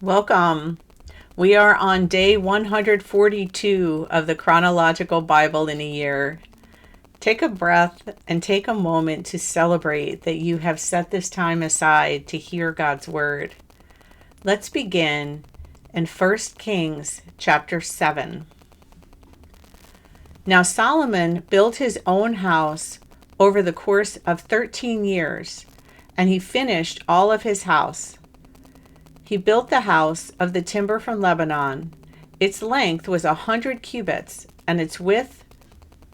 Welcome. We are on day 142 of the chronological Bible in a year. Take a breath and take a moment to celebrate that you have set this time aside to hear God's word. Let's begin in 1 Kings chapter 7. Now Solomon built his own house over the course of 13 years, and he finished all of his house. He built the house of the timber from Lebanon. Its length was 100 cubits, and its width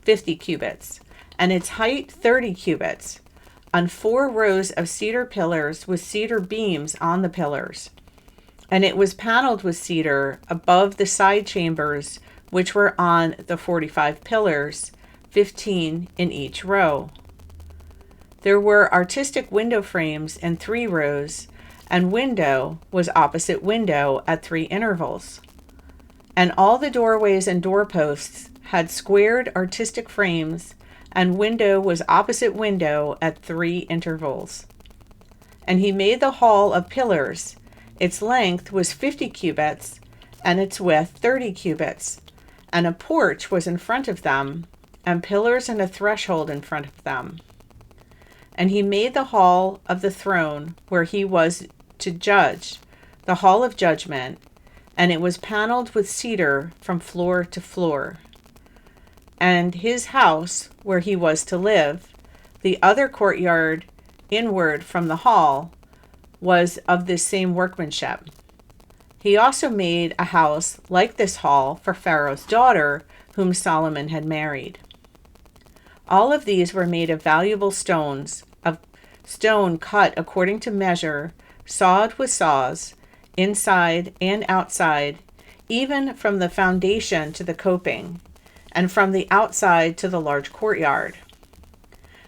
50 cubits, and its height 30 cubits, on 4 rows of cedar pillars with cedar beams on the pillars. And it was paneled with cedar above the side chambers, which were on the 45 pillars, 15 in each row. There were artistic window frames in 3 rows, and window was opposite window at 3 intervals. And all the doorways and doorposts had squared artistic frames, and window was opposite window at 3 intervals. And he made the hall of pillars. Its length was 50 cubits, and its width 30 cubits. And a porch was in front of them, and pillars and a threshold in front of them. And he made the hall of the throne where he was to judge, the hall of judgment, and it was paneled with cedar from floor to floor. And his house where he was to live, the other courtyard inward from the hall, was of this same workmanship. He also made a house like this hall for Pharaoh's daughter, whom Solomon had married. All of these were made of valuable stones, of stone cut according to measure, sawed with saws, inside and outside, even from the foundation to the coping, and from the outside to the large courtyard.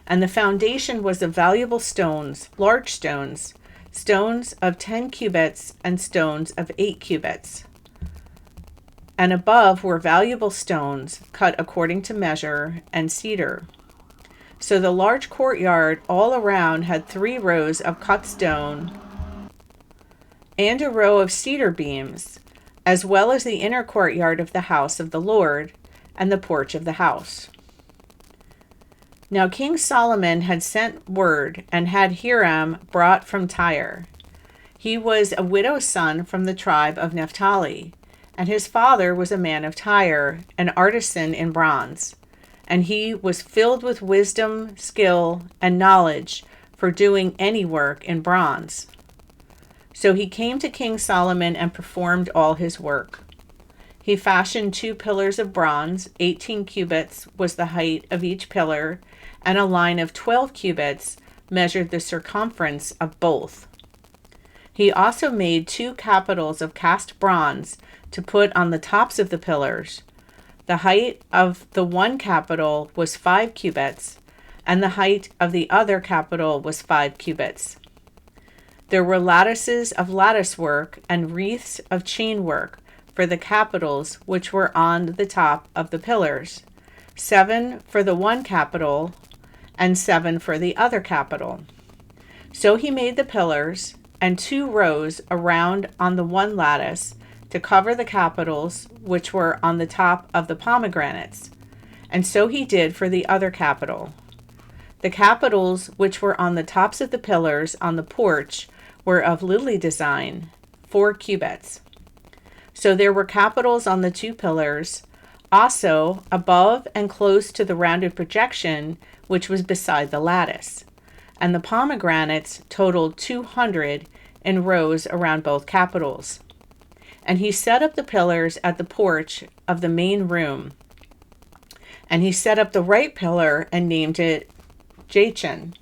And the foundation was of valuable stones, large stones, stones of 10 cubits and stones of 8 cubits. And above were valuable stones, cut according to measure, and cedar. So the large courtyard all around had 3 rows of cut stone, and a row of cedar beams, as well as the inner courtyard of the house of the Lord, and the porch of the house. Now King Solomon had sent word, and had Hiram brought from Tyre. He was a widow's son from the tribe of Naphtali, and his father was a man of Tyre, an artisan in bronze. And he was filled with wisdom, skill, and knowledge for doing any work in bronze. So he came to King Solomon and performed all his work. He fashioned 2 pillars of bronze, 18 cubits was the height of each pillar, and a line of 12 cubits measured the circumference of both. He also made 2 capitals of cast bronze to put on the tops of the pillars. The height of the one capital was 5 cubits, and the height of the other capital was 5 cubits. There were lattices of lattice work and wreaths of chain work for the capitals which were on the top of the pillars, 7 for the one capital and 7 for the other capital. So he made the pillars and 2 rows around on the one lattice to cover the capitals which were on the top of the pomegranates, and so he did for the other capital. The capitals which were on the tops of the pillars on the porch were of lily design, 4 cubits. So there were capitals on the 2 pillars, also above and close to the rounded projection which was beside the lattice. And the pomegranates totaled 200 in rows around both capitals. And he set up the pillars at the porch of the main room. And he set up the right pillar and named it Jachin.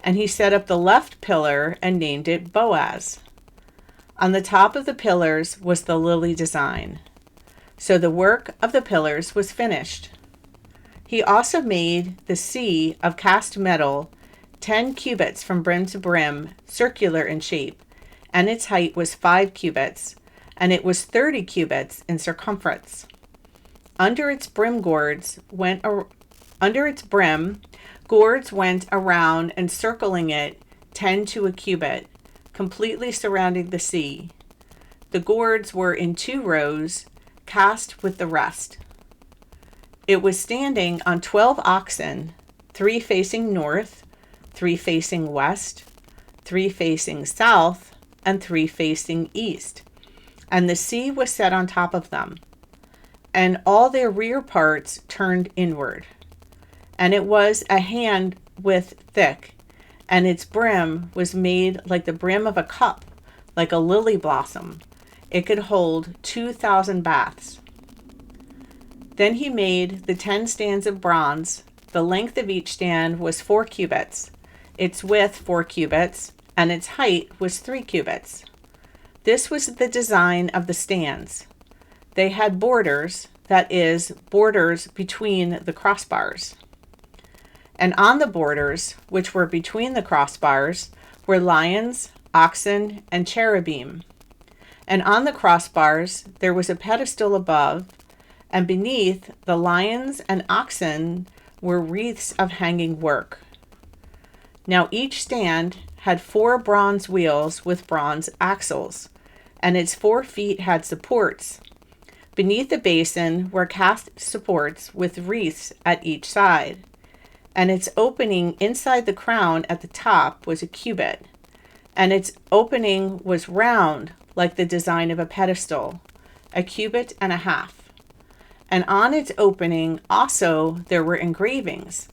And he set up the left pillar and named it Boaz. On the top of the pillars was the lily design. So the work of the pillars was finished. He also made the sea of cast metal, 10 cubits from brim to brim, circular in shape, and its height was 5 cubits, and it was 30 cubits in circumference. Under its brim gourds went around and circling it 10 to a cubit, completely surrounding the sea. The gourds were in 2 rows, cast with the rest. It was standing on 12 oxen, 3 facing north, 3 facing west, 3 facing south, and 3 facing east. And the sea was set on top of them, and all their rear parts turned inward. And it was a hand width thick, and its brim was made like the brim of a cup, like a lily blossom. It could hold 2,000 baths. Then he made the 10 stands of bronze. The length of each stand was 4 cubits, its width 4 cubits, and its height was 3 cubits. This was the design of the stands. They had borders, that is, borders between the crossbars. And on the borders, which were between the crossbars, were lions, oxen, and cherubim. And on the crossbars there was a pedestal above, and beneath the lions and oxen were wreaths of hanging work. Now each stand had 4 bronze wheels with bronze axles, and its 4 feet had supports. Beneath the basin were cast supports with wreaths at each side, and its opening inside the crown at the top was a cubit, and its opening was round like the design of a pedestal, a cubit and a half. And on its opening also there were engravings,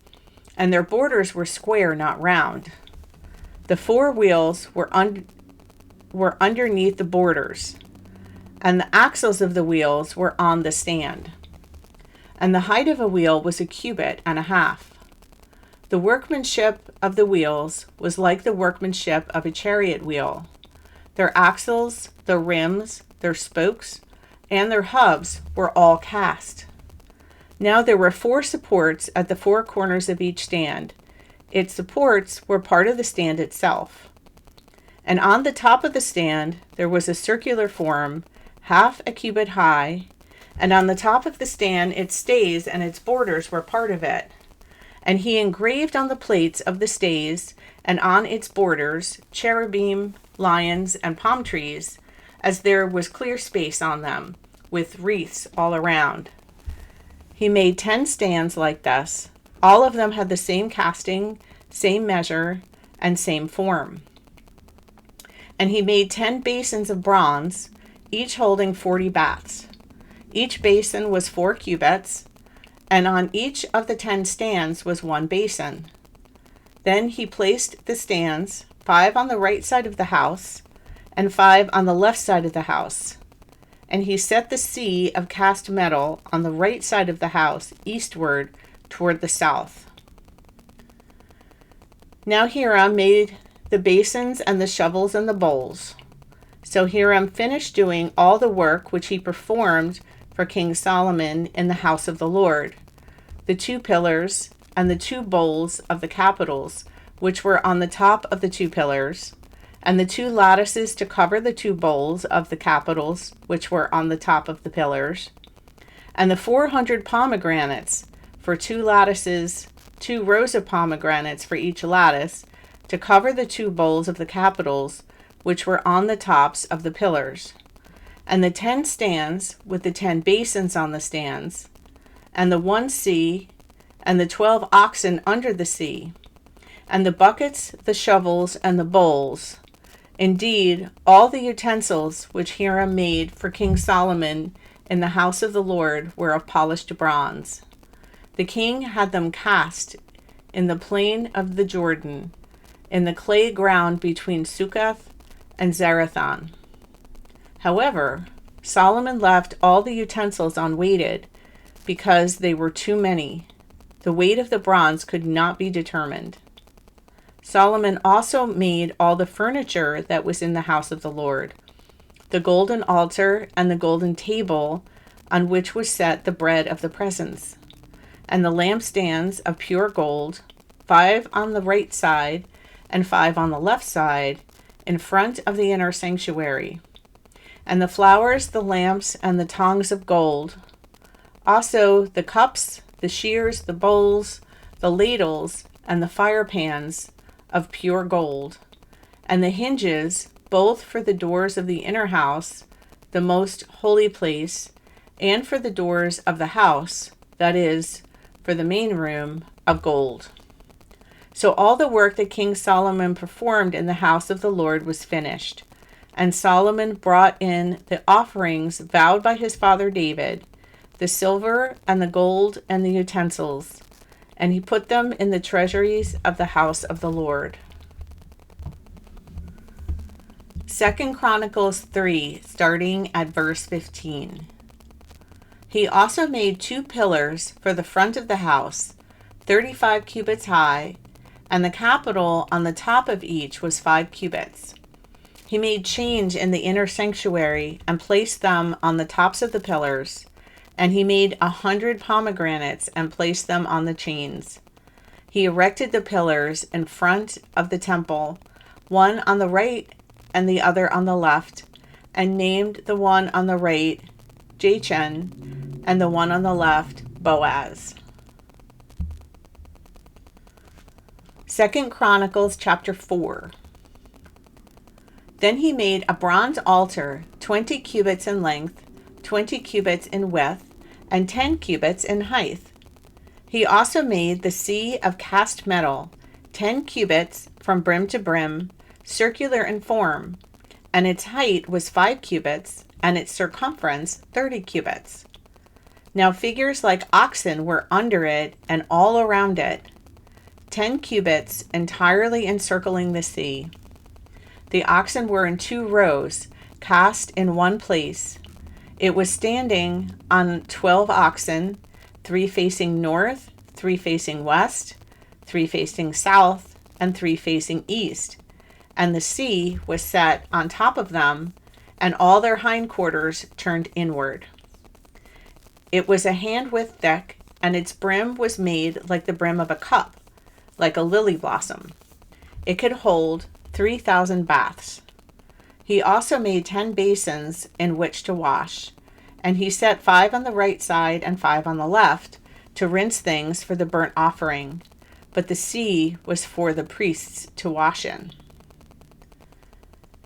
and their borders were square, not round. The 4 wheels were underneath the borders, and the axles of the wheels were on the stand. And the height of a wheel was a cubit and a half. The workmanship of the wheels was like the workmanship of a chariot wheel. Their axles, their rims, their spokes, and their hubs were all cast. Now there were 4 supports at the 4 corners of each stand. Its supports were part of the stand itself. And on the top of the stand there was a circular form, half a cubit high, and on the top of the stand its stays and its borders were part of it. And he engraved on the plates of the stays and on its borders cherubim, lions, and palm trees, as there was clear space on them, with wreaths all around. He made 10 stands like this. All of them had the same casting, same measure, and same form. And he made 10 basins of bronze, each holding 40 baths. Each basin was 4 cubits, and on each of the 10 stands was 1 basin. Then he placed the stands, 5 on the right side of the house, and 5 on the left side of the house. And he set the sea of cast metal on the right side of the house, eastward toward the south. Now Hiram made the basins and the shovels and the bowls. So Hiram finished doing all the work which he performed for King Solomon in the house of the Lord, the 2 pillars and the 2 bowls of the capitals, which were on the top of the 2 pillars, and the 2 lattices to cover the 2 bowls of the capitals, which were on the top of the pillars, and the 400 pomegranates for 2 lattices, 2 rows of pomegranates for each lattice, to cover the 2 bowls of the capitals, which were on the tops of the pillars, and the 10 stands with the 10 basins on the stands, and the 1 sea, and the 12 oxen under the sea, and the buckets, the shovels, and the bowls. Indeed, all the utensils which Hiram made for King Solomon in the house of the Lord were of polished bronze. The king had them cast in the plain of the Jordan, in the clay ground between Succoth and Zarethan. However, Solomon left all the utensils unweighted, because they were too many. The weight of the bronze could not be determined. Solomon also made all the furniture that was in the house of the Lord, the golden altar and the golden table on which was set the bread of the presence, and the lampstands of pure gold, 5 on the right side and 5 on the left side, in front of the inner sanctuary, and the flowers, the lamps, and the tongs of gold, also the cups, the shears, the bowls, the ladles, and the fire pans of pure gold, and the hinges, both for the doors of the inner house, the most holy place, and for the doors of the house, that is, for the main room, of gold. So all the work that King Solomon performed in the house of the Lord was finished. And Solomon brought in the offerings vowed by his father David, the silver and the gold and the utensils, and he put them in the treasuries of the house of the Lord. 2 Chronicles 3, starting at verse 15. He also made 2 pillars for the front of the house, 35 cubits high, and the capital on the top of each was 5 cubits. He made chains in the inner sanctuary and placed them on the tops of the pillars, and he made 100 pomegranates and placed them on the chains. He erected the pillars in front of the temple, one on the right and the other on the left, and named the one on the right Jachin and the one on the left Boaz. 2 Chronicles chapter 4. Then he made a bronze altar, 20 cubits in length, 20 cubits in width, and 10 cubits in height. He also made the sea of cast metal, 10 cubits from brim to brim, circular in form, and its height was 5 cubits, and its circumference 30 cubits. Now figures like oxen were under it and all around it, 10 cubits entirely encircling the sea. The oxen were in 2 rows, cast in one place. It was standing on 12 oxen, 3 facing north, 3 facing west, 3 facing south, and 3 facing east. And the sea was set on top of them, and all their hindquarters turned inward. It was a hand-width thick, and its brim was made like the brim of a cup, like a lily blossom. It could hold 3,000 baths. He also made 10 basins in which to wash, and he set 5 on the right side and 5 on the left to rinse things for the burnt offering, but the sea was for the priests to wash in.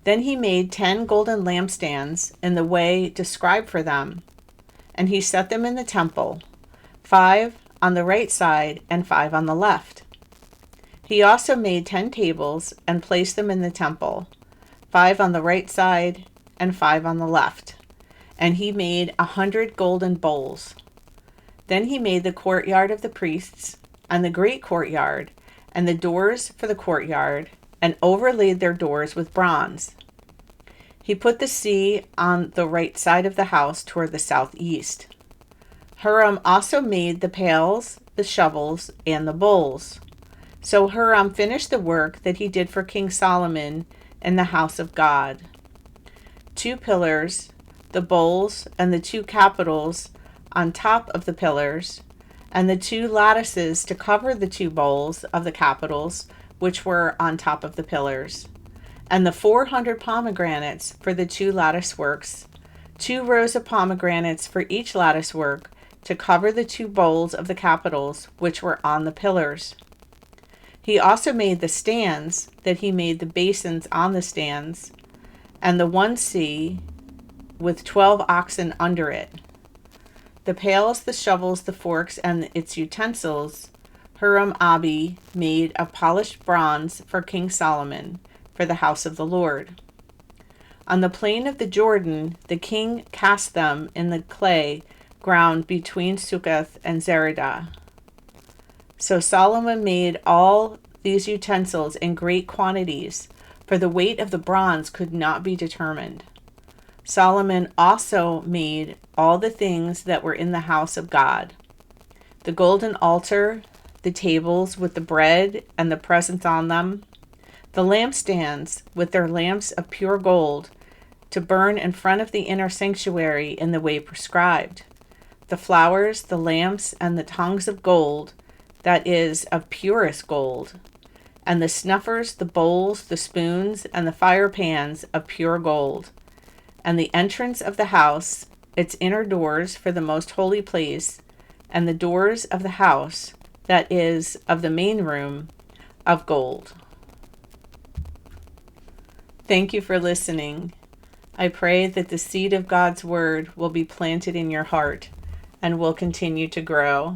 Then he made 10 golden lampstands in the way described for them, and he set them in the temple, 5 on the right side and 5 on the left. He also made 10 tables and placed them in the temple, 5 on the right side and 5 on the left. And he made 100 golden bowls. Then he made the courtyard of the priests and the great courtyard and the doors for the courtyard, and overlaid their doors with bronze. He put the sea on the right side of the house toward the southeast. Hiram also made the pails, the shovels, and the bowls. So Hiram finished the work that he did for King Solomon in the house of God. 2 pillars, the bowls, and the 2 capitals on top of the pillars, and the 2 lattices to cover the 2 bowls of the capitals, which were on top of the pillars, and the 400 pomegranates for the 2 lattice works, 2 rows of pomegranates for each lattice work to cover the 2 bowls of the capitals, which were on the pillars. He also made the stands, that he made the basins on the stands, and the one sea with 12 oxen under it. The pails, the shovels, the forks, and its utensils, Hiram-Abi made of polished bronze for King Solomon, for the house of the Lord. On the plain of the Jordan, the king cast them in the clay ground between Succoth and Zeradah. So Solomon made all these utensils in great quantities, for the weight of the bronze could not be determined. Solomon also made all the things that were in the house of God: the golden altar, the tables with the bread and the presents on them, the lampstands with their lamps of pure gold to burn in front of the inner sanctuary in the way prescribed, the flowers, the lamps, and the tongs of gold, that is, of purest gold, and the snuffers, the bowls, the spoons, and the fire pans of pure gold, and the entrance of the house, its inner doors for the most holy place, and the doors of the house, that is, of the main room, of gold. Thank you for listening. I pray that the seed of God's word will be planted in your heart and will continue to grow.